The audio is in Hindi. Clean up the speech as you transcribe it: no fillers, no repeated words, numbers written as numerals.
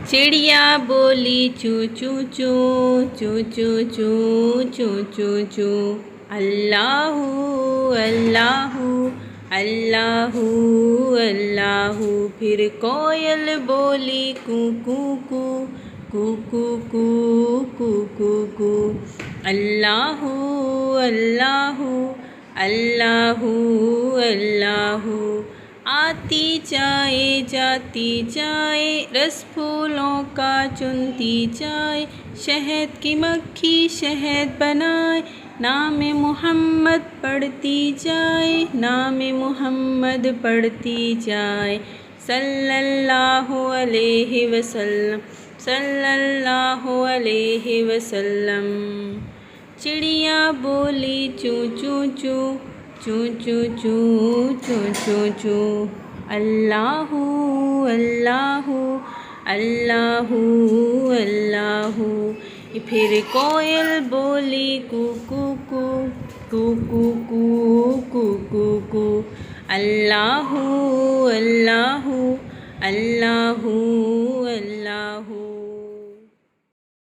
चिड़िया बोली चू चू चू चू चू चू चू चू चू। अल्लाहू अल्लाहू अल्लाहू अल्लाहू। फिर कोयल बोली कू कू कू कू कू कू कू कू कू। अल्लाहू अल्लाहू अल्लाहू अल्लाहू। आती जाए जाती जाए, रस फूलों का चुनती जाए। शहद की मक्खी शहद बनाए, नाम मोहम्मद पढ़ती जाए, नाम मोहम्मद पढ़ती जाए। सल्लल्लाहु अलैहि वसल्लम, सल्लल्लाहु अलैहि वसल्लम। चिड़िया बोली चू चू चू चू चू चू चू चू चू। अल्लाहू अल्लाहू अल्लाहू अल्लाहू। फिर कोयल बोली कू कू कू कू कू कू कू कू कू। अल्लाहू अल्लाहू अल्लाहू अल्लाहू।